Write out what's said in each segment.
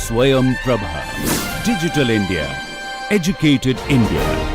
Swayam Prabha. Digital India. Educated India.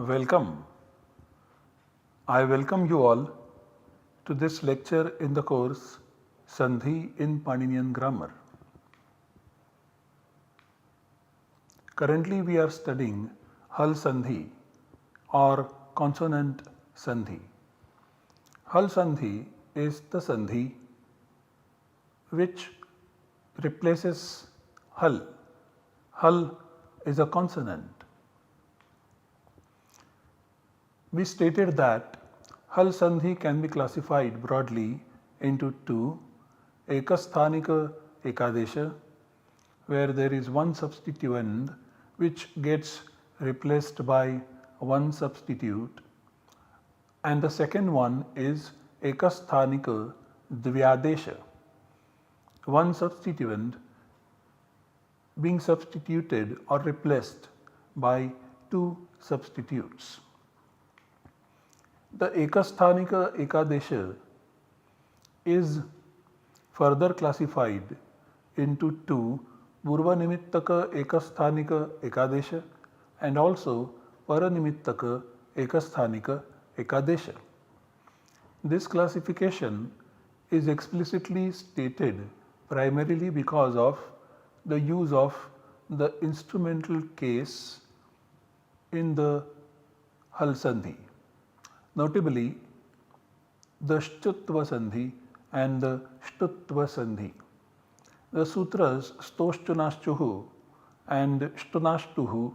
Welcome. I welcome you all to this lecture in the course Sandhi in Paninian Grammar. Currently we are studying Hal Sandhi or consonant Sandhi. Hal Sandhi is the Sandhi which replaces Hal. Hal is a consonant. We stated that Hal Sandhi can be classified broadly into two: Ekasthanika Ekadesha, where there is one substituent which gets replaced by one substitute, and the second one is Ekasthanika Dvyadesha, one substituent being substituted or replaced by two substitutes. The Ekasthanika Ekadesha is further classified into two: Purvanimittaka Ekasthanika Ekadesha and also Paranimittaka Ekasthanika Ekadesha. This classification is explicitly stated primarily because of the use of the instrumental case in the Hal Sandhi. Notably, the Shtutva Sandhi and the Shtutva Sandhi. The sutras Stoshtunashchuhu and Shtunashtuhu,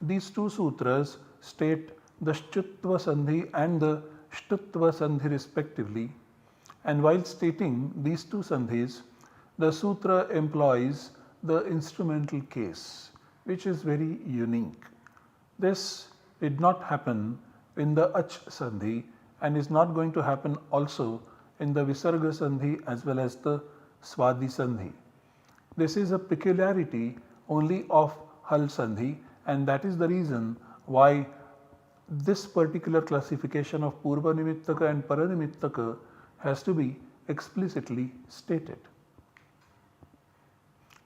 these two sutras state the Shtutva Sandhi and the Shtutva Sandhi respectively, and while stating these two sandhis, the sutra employs the instrumental case, which is very unique. This did not happen in the Ach Sandhi and is not going to happen also in the Visarga Sandhi as well as the Swadi Sandhi. This is a peculiarity only of Hal Sandhi, and that is the reason why this particular classification of Purvanimittaka and Paranimittaka has to be explicitly stated.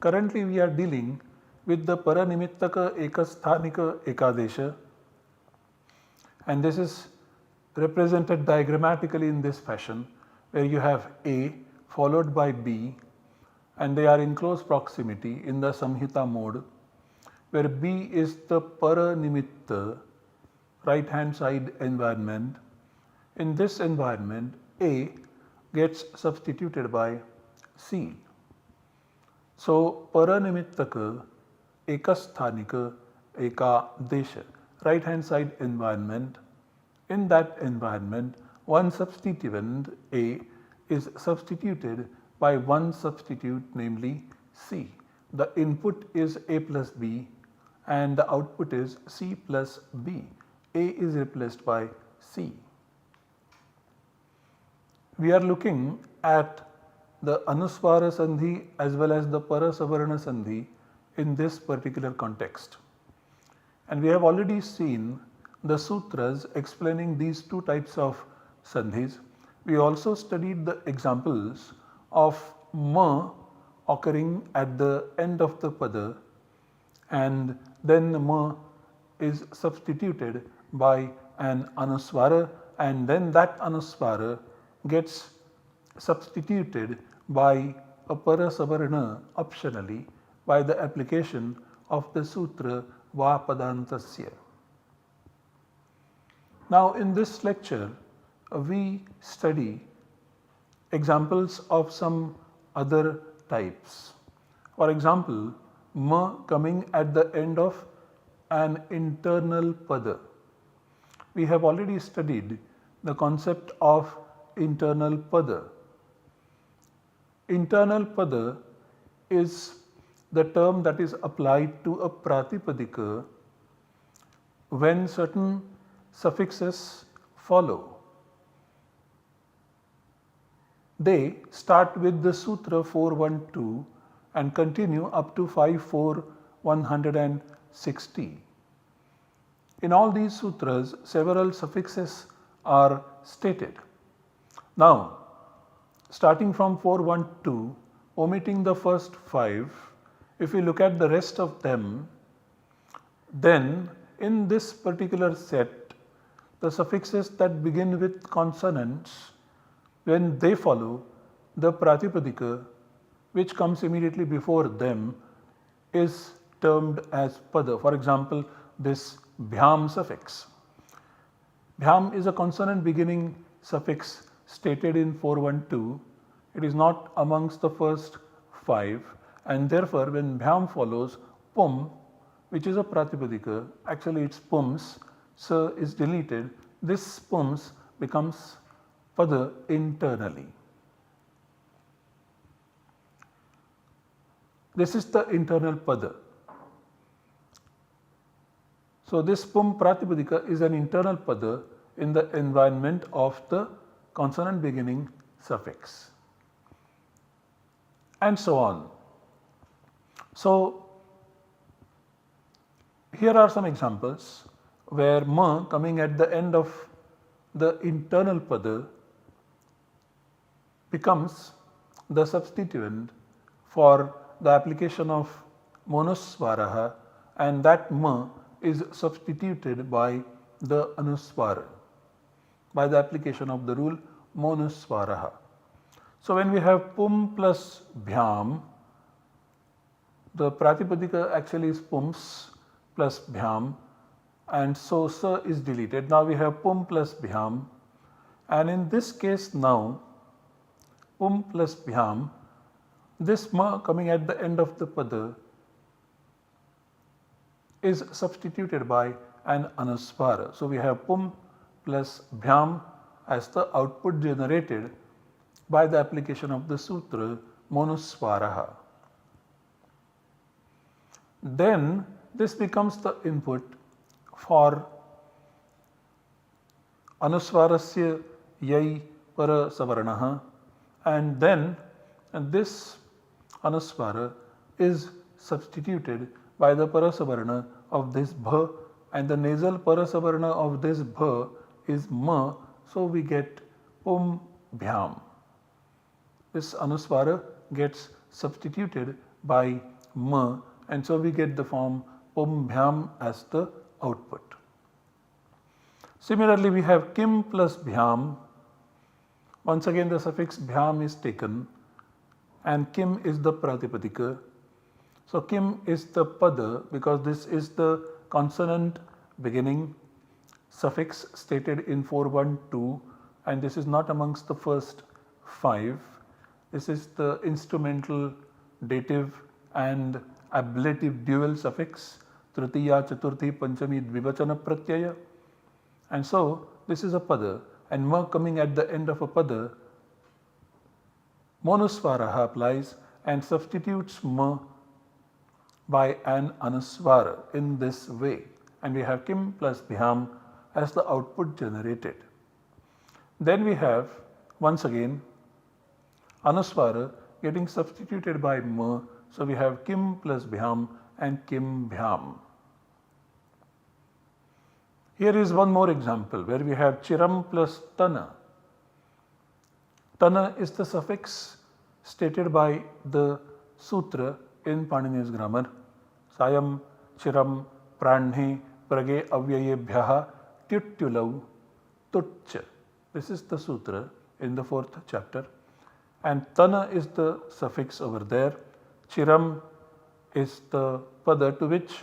Currently we are dealing with the Paranimittaka Ekasthanika Ekadesha, and this is represented diagrammatically in this fashion, where you have A followed by B and they are in close proximity in the Samhita mode, where B is the Paranimitta right hand side environment. In this environment, A gets substituted by C. So, Paranimittaka Ekasthanika Ekadesha, right hand side environment. In that environment, one substituent A is substituted by one substitute, namely C. The input is A plus B and the output is C plus B. A is replaced by C. We are looking at the Anuswara Sandhi as well as the Parasavarna Sandhi in this particular context. And we have already seen the sutras explaining these two types of sandhis. We also studied the examples of ma occurring at the end of the pada, and then ma is substituted by an anuswara, and then that anuswara gets substituted by a parasavarna optionally by the application of the sutra Vapadantasya. Now in this lecture we study examples of some other types. For example, ma coming at the end of an internal pada. We have already studied the concept of internal pada. Internal pada is the term that is applied to a pratipadika when certain suffixes follow. They start with the Sutra 412 and continue up to 54160. In all these sutras, several suffixes are stated. Now, starting from 412, omitting the first 5, if we look at the rest of them, then in this particular set, the suffixes that begin with consonants, when they follow, the pratipadika which comes immediately before them is termed as pada. For example, this bhyam suffix. Bhyam is a consonant beginning suffix stated in 412. It is not amongst the first 5, and therefore when bhyam follows pum, which is a pratipadika, actually it's pums, sa is deleted, this pums becomes pada internally. This is the internal pada. So this pum pratipadika is an internal pada in the environment of the consonant beginning suffix, and so on. So here are some examples where ma coming at the end of the internal pada becomes the substituent for the application of monoswaraha, and that ma is substituted by the anuswara by the application of the rule monoswaraha. So when we have pum plus bhyam, the pratipadika actually is pums plus bhyam, and so sa is deleted. Now we have pum plus bhyam, and in this case now pum plus bhyam, this ma coming at the end of the pada is substituted by an anuswara. So we have pum plus bhyam as the output generated by the application of the sutra monoswaraha. Then this becomes the input for anuswarasya yai para savaranaha, and then this anuswara is substituted by the parasavarna of this bha, and the nasal parasavarna of this bha is ma, so we get pum bhyam. This anuswara gets substituted by ma, and so we get the form pum bhyam as the output. Similarly, we have kim plus bhyam. Once again the suffix bhyam is taken, and kim is the pratipadika. So kim is the pada because this is the consonant beginning suffix stated in 412, and this is not amongst the first 5. This is the instrumental dative and ablative dual suffix tritiya, chaturthi, panchami, dvivachana pratyaya, and so this is a pada, and ma coming at the end of a pada, monoswaraha applies and substitutes ma by an anuswara in this way, and we have kim plus bhyam as the output generated. Then we have once again anuswara getting substituted by ma, so we have kim plus bhyam and kim bhyam. Here is one more example where we have chiram plus tana. Tana is the suffix stated by the sutra in Paninian's grammar. Sayam chiram pranhe prage avyayebhyaha tyutyulau tutcha. This is the sutra in the 4th chapter, and tana is the suffix over there. Chiram is the pada to which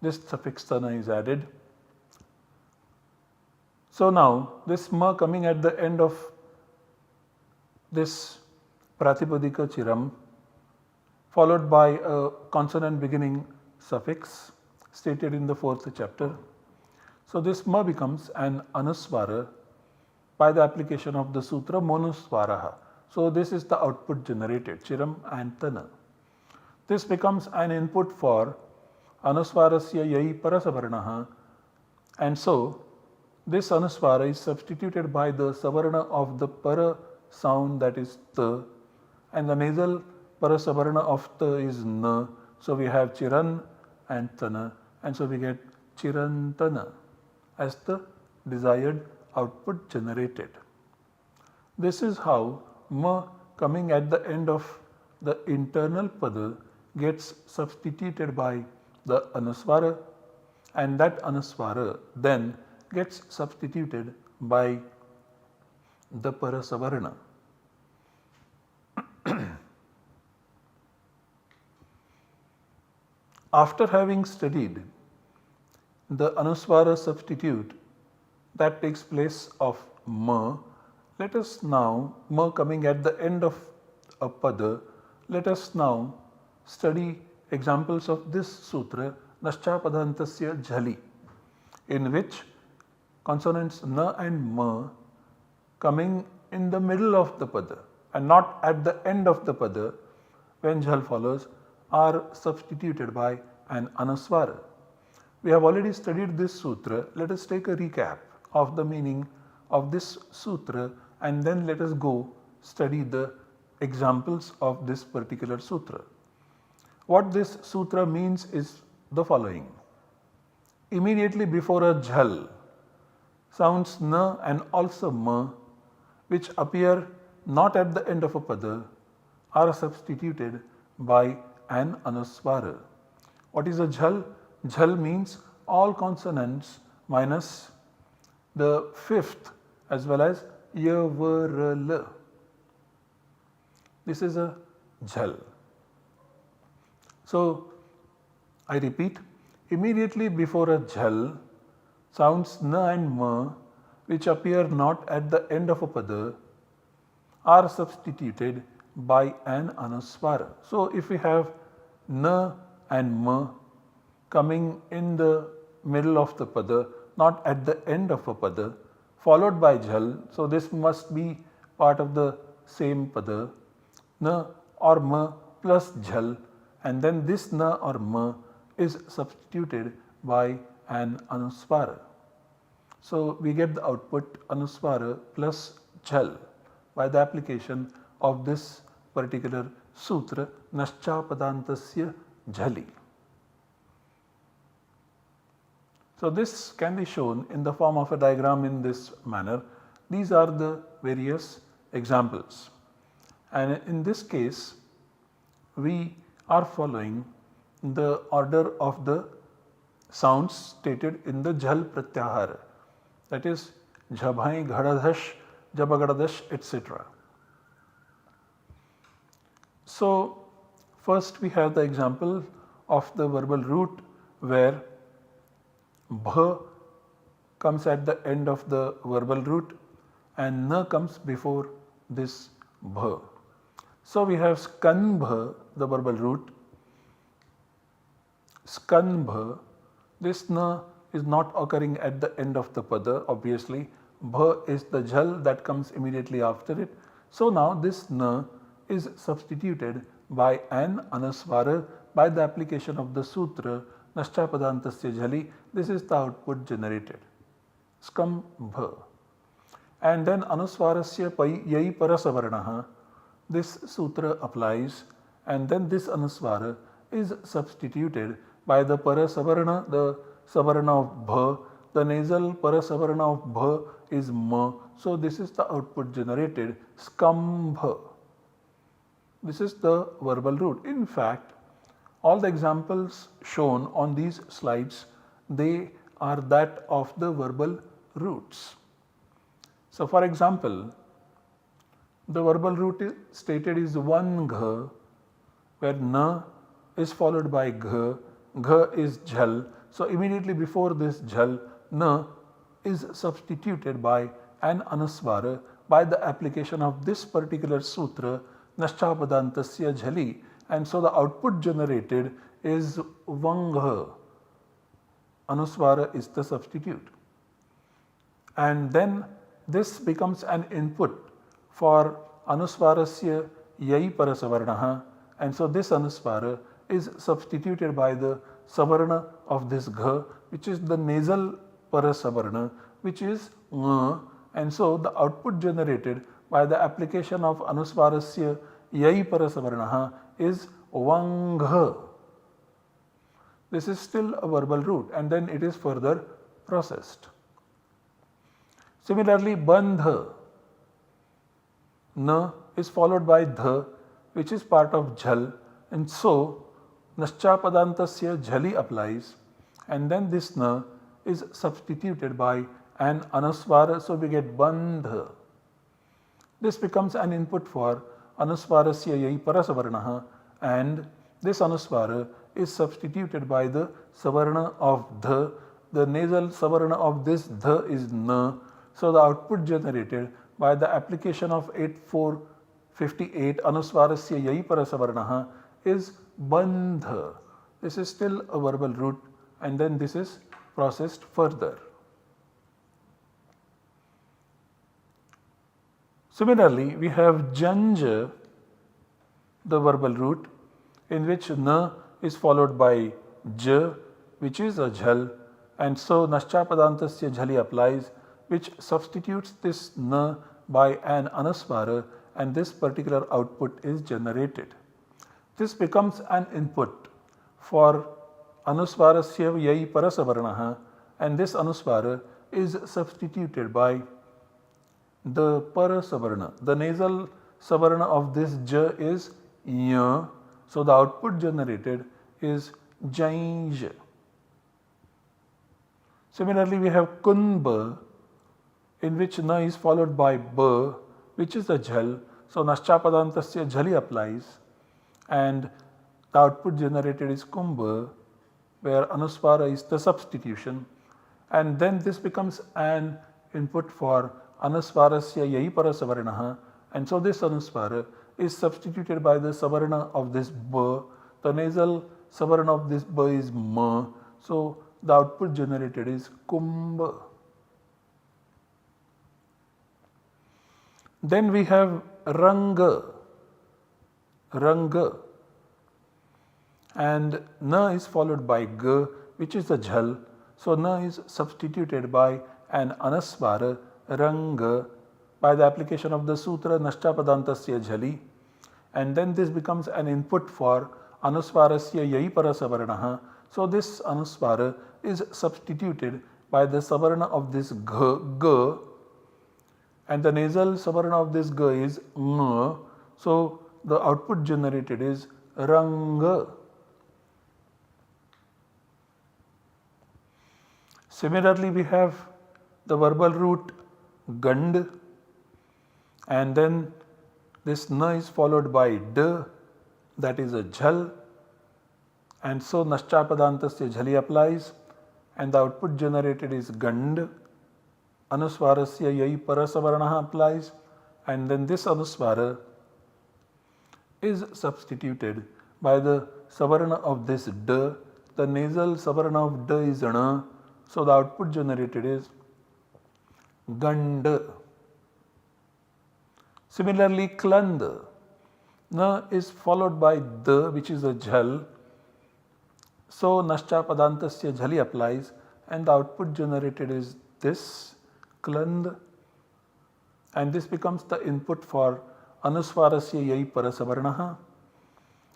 this suffix tana is added. So now this ma coming at the end of this pratipadika chiram followed by a consonant beginning suffix stated in the 4th chapter. So this ma becomes an anuswara by the application of the sutra monoswaraha. So this is the output generated, chiram and tana. This becomes an input for anuswarasya yai parasavarnaha, and so this anuswara is substituted by the savarna of the para sound, that is ta, and the nasal parasavarna of ta is na. So we have chiran and tana, and so we get chirantana as the desired output generated. This is how ma coming at the end of the internal pada gets substituted by the anuswara, and that anuswara then gets substituted by the parasavarna. After having studied the anuswara substitute that takes place of ma, let us now, ma coming at the end of a pada, let us now study examples of this sutra, Naschapadantasya Jhali, in which consonants na and ma coming in the middle of the pada and not at the end of the pada when jhal follows are substituted by an anuswara. We have already studied this sutra. Let us take a recap of the meaning of this sutra and then let us go study the examples of this particular sutra. What this sutra means is the following. Immediately before a jhal, sounds na and also ma, which appear not at the end of a pada, are substituted by an anuswara. What is a jhal? Jhal means all consonants minus the fifth as well as ya, va, ra, la. This is a jhal. So, I repeat, immediately before a jhal, sounds na and ma, which appear not at the end of a pada, are substituted by an anuswara. So, if we have na and ma coming in the middle of the pada, not at the end of a pada, followed by jhal, so this must be part of the same pada, na or ma plus jhal, and then this na or ma is substituted by an anuswara. So, we get the output anuswara plus jhal by the application of this particular sutra, Naschapadantasya Jhali. So, this can be shown in the form of a diagram in this manner. These are the various examples, and in this case we are following the order of the sounds stated in the jhal pratyahara, that is jhabhai, ghadadash, jabagadash, etc. So, first we have the example of the verbal root where bha comes at the end of the verbal root and na comes before this bha. So, we have skanbha, the verbal root, skanbha. This na is not occurring at the end of the pada, obviously. Bha is the jhal that comes immediately after it. So, now this na is substituted by an anuswara by the application of the sutra Naschapadantasya Jhali. This is the output generated, skam bha. And then anuswarasya yai parasavarnaha, this sutra applies, and then this anuswara is substituted by the parasavarna, the savarna of bha. The nasal parasavarna of bha is ma. So, this is the output generated, skambha. This is the verbal root. In fact, all the examples shown on these slides, they are that of the verbal roots. So, for example, the verbal root is stated is one gha, where na is followed by gha, gha is jhal. So, immediately before this jhal, na is substituted by an anuswara by the application of this particular sutra Naschapadantasya Jhali, and so the output generated is vangha. Anuswara is the substitute, and then this becomes an input for anuswarasya yai parasavarnaha, and so this anuswara is substituted by the savarna of this gha, which is the nasal parasavarna, which is ng, and so the output generated by the application of anuswarasya yai parasavarna is vangha. This is still a verbal root, and then it is further processed. Similarly, bandha, na is followed by dha, which is part of jhal, and so naschapadantasya jhali applies, and then this na is substituted by an anuswara, so we get bandha. This becomes an input for anuswarasya yai parasavarna, and this anuswara is substituted by the savarna of dha. The nasal savarna of this dha is na, so the output generated by the application of 8458 anuswarasya yai parasavarna is bandha. This is still a verbal root, and then this is processed further. Similarly, we have janja, the verbal root, in which na is followed by j, which is a jhal, and so naschapadantasya jhali applies, which substitutes this na by an anuswara, and this particular output is generated. This becomes an input for anuswarasya yai parasavarna, and this anuswara is substituted by the parasavarna. The nasal savarna of this j is ya, so the output generated is jainj. Similarly, we have kunba, in which na is followed by ba, which is a jhal, so naschapadantasya jhali applies, and the output generated is kumbha, where anuswara is the substitution, and then this becomes an input for anuswarasya yai parasavarna, and so this anuswara is substituted by the savarna of this ba. The nasal savarna of this ba is ma, so the output generated is kumbha. Then we have ranga, ranga, and na is followed by ga, which is a jhal, so na is substituted by an anuswara ranga by the application of the sutra naschapadantasya jhali, and then this becomes an input for anuswarasya yai parasavarna, so this anuswara is substituted by the savarna of this ga, and the nasal savarna of this ga is ng, so the output generated is ranga. Similarly, we have the verbal root gand, and then this na is followed by d, that is a jhal, and so naschapadantasya jhali applies, and the output generated is gand. Anuswarasya yai parasavarna applies, and then this anuswara is substituted by the savarna of this d. The nasal savarna of d is na, so the output generated is gand. Similarly, kland, na is followed by d, which is a jhal, so naschapadantasya jhali applies, and the output generated is this kland, and this becomes the input for anuswarasya yai parasavarna,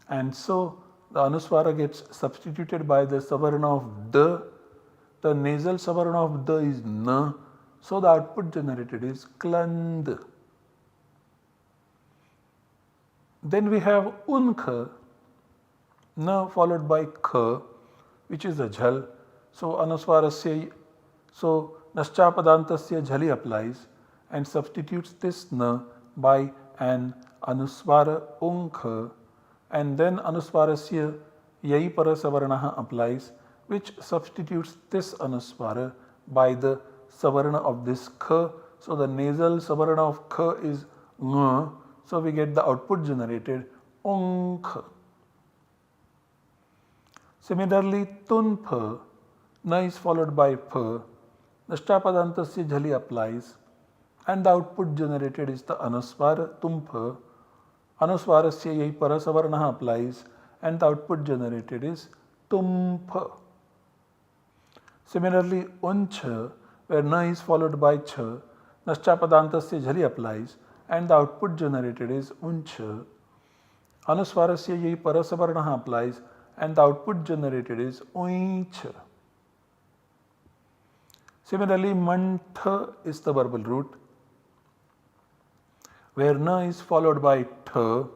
and so the anuswara gets substituted by the savarna of d. The nasal savarna of d is na, so the output generated is kland. Then we have unkha, na followed by kha, which is a jhal, so anuswarasya, so naschapadantasya jhali applies and substitutes this na by an anuswara unkha, and then anuswarasya yai parasavarna applies, which substitutes this anuswara by the savarna of this kha, so the nasal savarna of kha is ng, so we get the output generated unkh. Similarly, tunpha, na is followed by pha, naschapadantasya jhali applies, and the output generated is the anuswara tumpha. Anuswarasya yai parasavarna applies, and the output generated is tumph. Similarly, unch, where na is followed by ch, naschapadantasya jhali applies and the output generated is unch. Anuswarasya yai parasavarna applies and the output generated is uich. Similarly, mantha is the verbal root where na is followed by th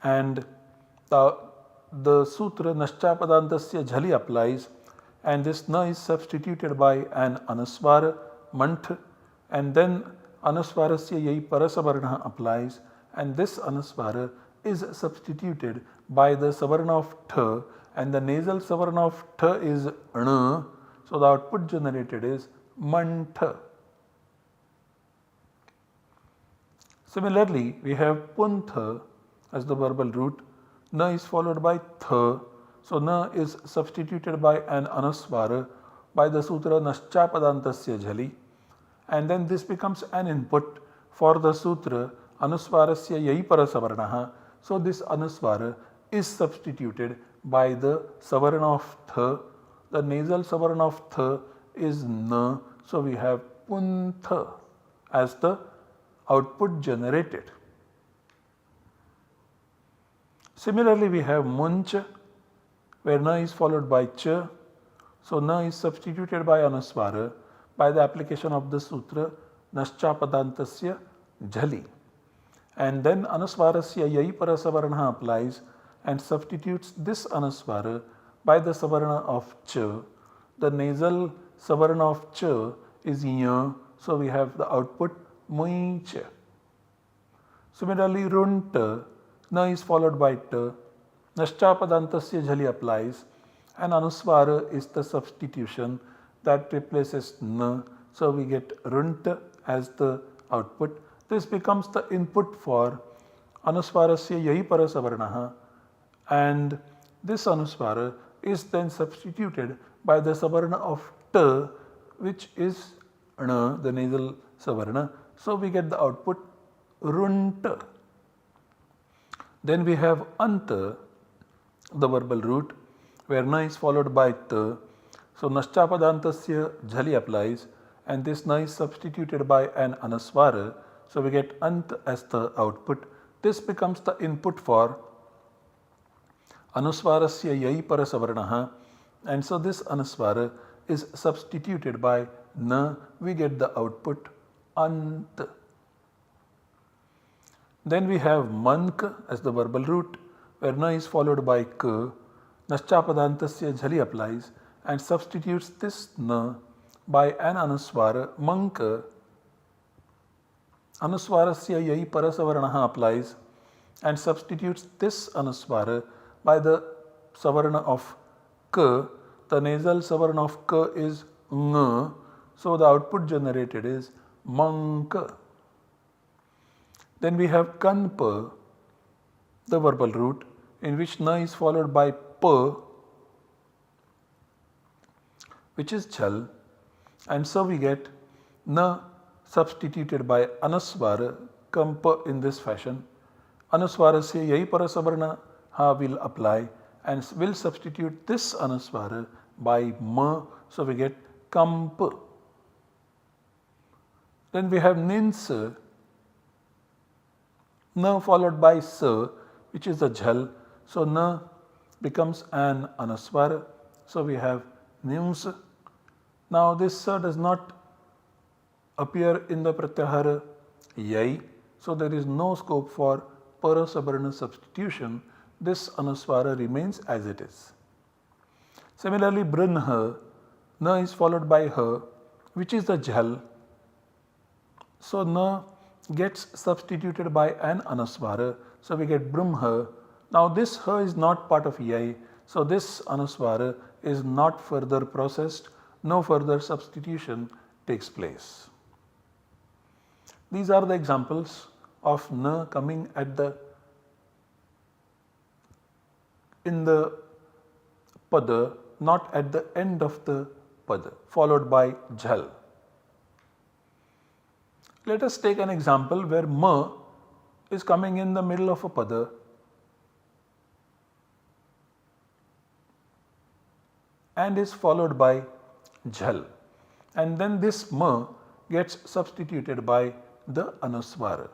and the sutra naschapadantasya jhali applies and this na is substituted by an anuswara manth and then anuswarasya yai parasavarna applies and this anuswara is substituted by the savarna of th and the nasal savarna of th is n, so the output generated is mantha. Similarly, we have puntha as the verbal root. Na is followed by th, so na is substituted by an anuswara by the sutra naschapadantasya jhali and then this becomes an input for the sutra anuswarasya yai parasavarnaha. So this anuswara is substituted by the savarna of th. The nasal savarna of th is na, so we have puntha as the output generated. Similarly, we have munch where na is followed by ch, so na is substituted by anuswara by the application of the sutra naschapadantasya jhali and then anuswarasya yai parasavarna applies and substitutes this anuswara by the savarna of ch. The nasal savarna of ch is ya, so we have the output muich. Similarly, runt, na is followed by t, naschapadantasya jhali applies and anuswara is the substitution that replaces na, so we get runt as the output. This becomes the input for anuswarasya yai parasavarnaha and this anuswara is then substituted by the savarna of t which is na, the nasal savarna, so we get the output runt. Then we have anta, the verbal root where na is followed by t, so naschapadantasya jhali applies and this na is substituted by an anuswara, so we get ant as the output. This becomes the input for anuswarasya yai parasavarnaha and so this anuswara is substituted by na, we get the output ant. Then we have mank as the verbal root where na is followed by k, naschapadantasya jhali applies and substitutes this na by an anuswara mank. Anuswarasya yai parasavarnaha applies and substitutes this anuswara by the savarna of k. The nasal savarna of k is ng, so the output generated is mank. Then we have kanpa, the verbal root in which na is followed by p which is chal and so we get na substituted by anuswara kampa in this fashion. Anuswarasya yai parasavarna ha will apply and will substitute this anuswara by ma, so we get kamp. Then we have nins, na followed by sa which is the jhal, so na becomes an anuswara, so we have nims. Now this sa does not appear in the pratyahara yai, so there is no scope for parasavarna substitution. This anuswara remains as it is. Similarly, brunha, na is followed by ha which is the jhal, so na gets substituted by an anuswara, so we get brumha. Now this ha is not part of yai, so this anuswara is not further processed, no further substitution takes place. These are the examples of na coming at in the pada, not at the end of the pada, followed by jhal. Let us take an example where ma is coming in the middle of a pada and is followed by jhal, and then this m gets substituted by the anuswara.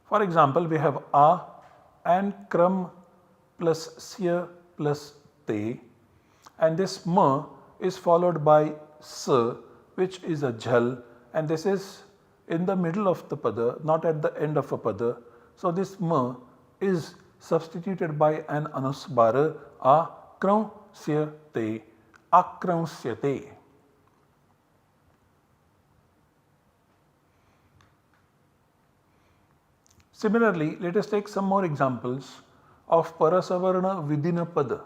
For example, we have a and kram plus sya plus te, and this m is followed by s, which is a jhal, and this is in the middle of the pada, not at the end of a pada. So this m is substituted by an anuswara, a kram sya te, akramsyate. Similarly, let us take some more examples of parasavarna within a pada.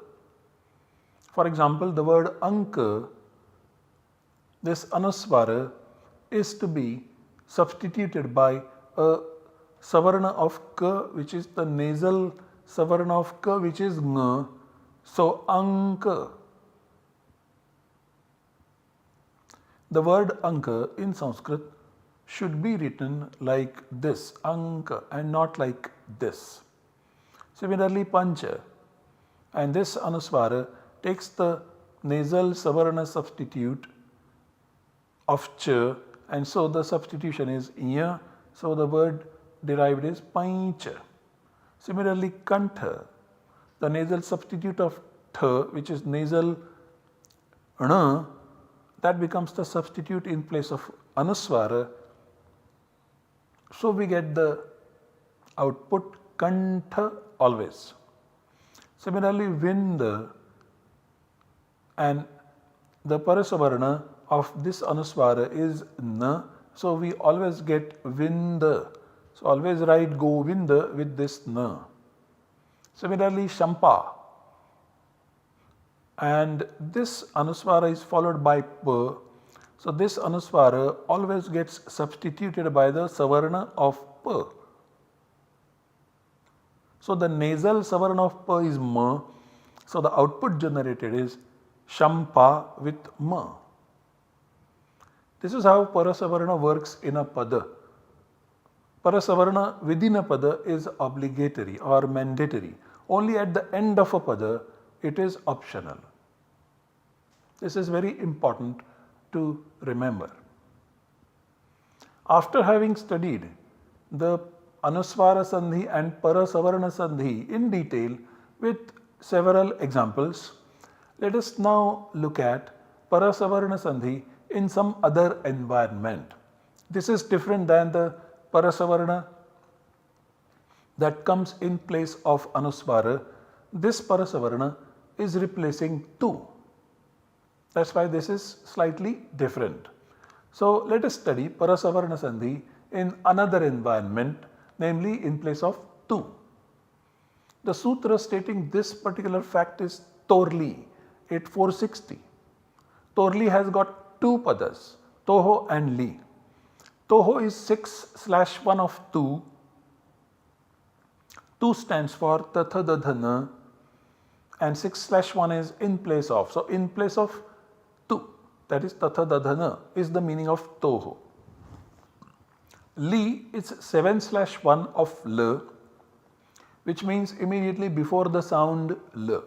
For example, the word anka, this anuswara is to be substituted by a savarna of ka, which is the nasal savarna of ka, which is ng. So anka. The word anka in Sanskrit should be written like this, anka, and not like this. Similarly, pancha, and this anuswara takes the nasal savarna substitute of cha, and so the substitution is ya, so the word derived is pancha. Similarly, kantha, the nasal substitute of tha, which is nasal na, that becomes the substitute in place of anuswara. So we get the output kantha always. Similarly, vinda, and the parasavarna of this anuswara is na, so we always get vinda. So always write govinda with this na. Similarly, shampa, and this anuswara is followed by pa. So this anuswara always gets substituted by the savarna of pa. So the nasal savarna of pa is ma. So the output generated is shampa with ma. This is how parasavarna works in a pada. Parasavarna within a pada is obligatory or mandatory. Only at the end of a pada it is optional. This is very important to remember. After having studied the anuswara sandhi and parasavarna sandhi in detail with several examples, let us now look at parasavarna sandhi in some other environment. This is different than the parasavarna that comes in place of anuswara. This parasavarna is replacing tu. That's why this is slightly different. So let us study parasavarna sandhi in another environment, namely in place of tu. The sutra stating this particular fact is Torli 8460. Torli has got two padas, toho and li. Toho is 6/1 of tu. Tu stands for tatha dadhana, and 6/1 is in place of. So in place of tu, that is tatha dadhana, is the meaning of toho. Li is 7/1 of la, which means immediately before the sound la.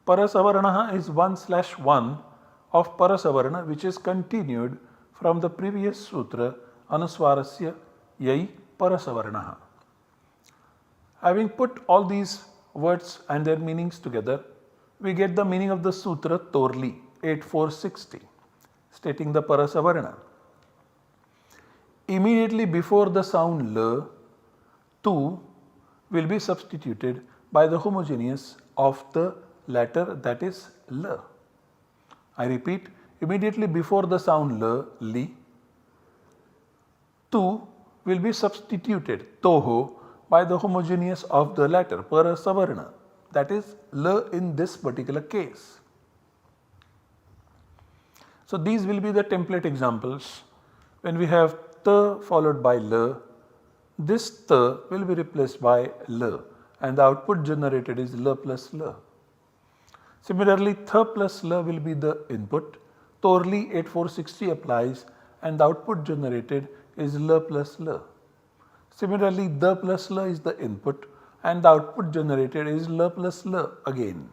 Parasavarna is 1/1 of parasavarna, which is continued from the previous sutra anuswarasya yai parasavarna. Having put all these words and their meanings together, we get the meaning of the sutra Torli 8460, stating the parasavarna. Immediately before the sound la, tu will be substituted by the homogeneous of the latter, that is la. I repeat, immediately before the sound la, li, tu will be substituted toho by the homogeneous of the latter, parasavarna, that is la in this particular case. So these will be the template examples. When we have ta followed by la, this ta will be replaced by la, and the output generated is la plus la. Similarly, tha plus la will be the input. Torli 8460 applies, and the output generated is la plus la. Similarly, the plus la is the input, and the output generated is la plus la again.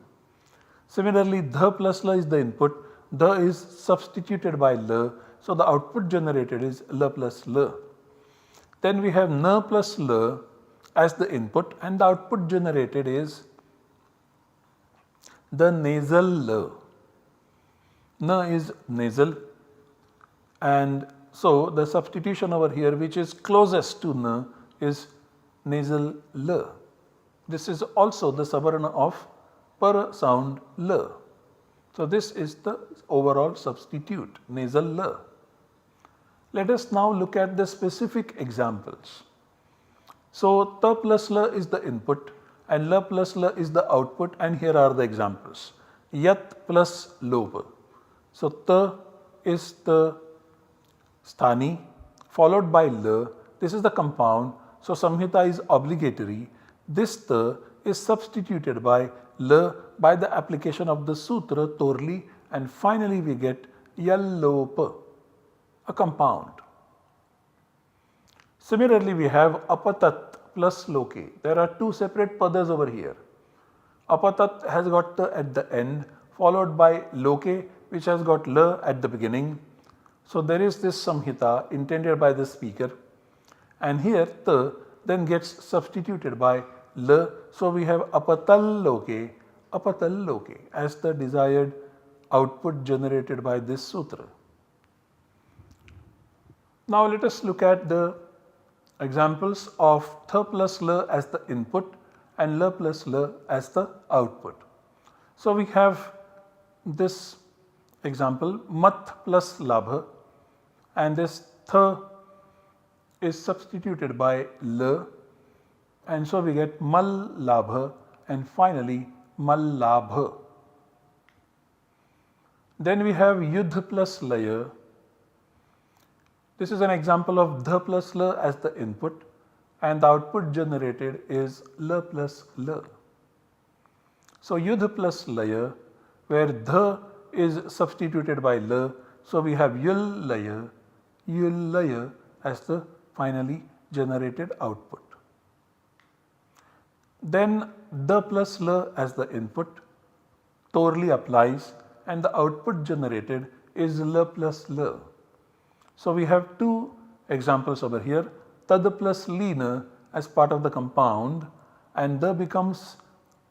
Similarly, the plus la is the input, the is substituted by la, so the output generated is la plus la. Then we have na plus la as the input and the output generated is the nasal la. Na is nasal, and so the substitution over here which is closest to na is nasal la. This is also the savarna of par sound la. So this is the overall substitute, nasal la. Let us now look at the specific examples. So ta plus la is the input and la plus la is the output, and here are the examples. Yat plus lop. So ta is the sthani followed by la. This is the compound. So samhita is obligatory. This ta is substituted by la by the application of the sutra torli, and finally we get yallop, a compound. Similarly, we have apatat plus loke. There are two separate padas over here. Apatat has got ta at the end followed by loke which has got la at the beginning. So there is this samhita intended by the speaker, and here ta then gets substituted by la. So we have apatal loke as the desired output generated by this sutra. Now let us look at the examples of tha plus la as the input and la plus la as the output. So we have this example mat plus labha, and this tha is substituted by la, and so we get mal labha and finally mal labha. Then we have yudh plus laya. This is an example of dha plus la as the input and the output generated is la plus la. So yudh plus laya, where dha is substituted by la, so we have yul laya as the finally generated output. Then the plus la as the input, torli applies and the output generated is la plus la. So we have two examples over here, tad plus lina as part of the compound, and the becomes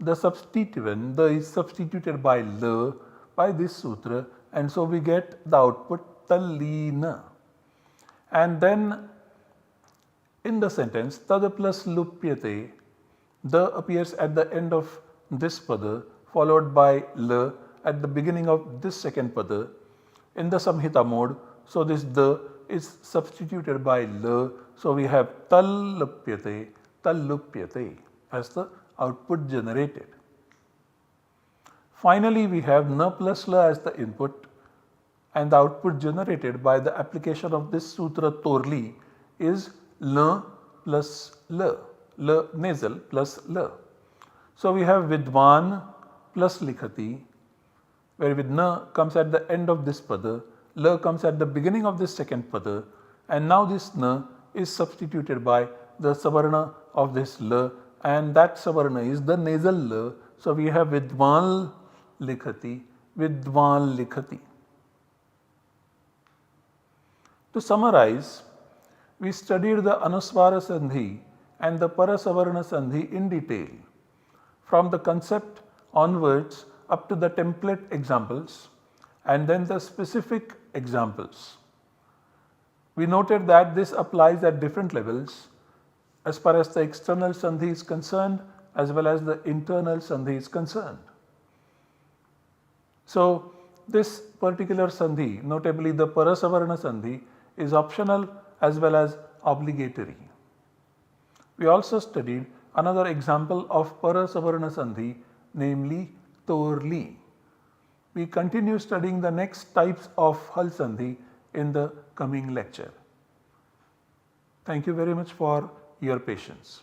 the substituent, the is substituted by la by this sutra, and so we get the output talina. And then in the sentence tad plus lupyate, the appears at the end of this pada followed by la at the beginning of this second pada in the samhita mode. So this the is substituted by la, so we have tallupyate as the output generated. Finally, we have na plus la as the input, and the output generated by the application of this sutra torli is la plus la, la nasal plus la. So we have vidvan plus likhati, where with na comes at the end of this pada, la comes at the beginning of this second pada, and now this na is substituted by the savarna of this la, and that savarna is the nasal la. So we have vidvan likhati. To summarize, we studied the anuswara sandhi and the parasavarna sandhi in detail, from the concept onwards up to the template examples and then the specific examples. We noted that this applies at different levels as far as the external sandhi is concerned as well as the internal sandhi is concerned. So this particular sandhi, notably the parasavarna sandhi, is optional as well as obligatory. We also studied another example of parasavarna sandhi, namely torli. We continue studying the next types of hal sandhi in the coming lecture. Thank you very much for your patience.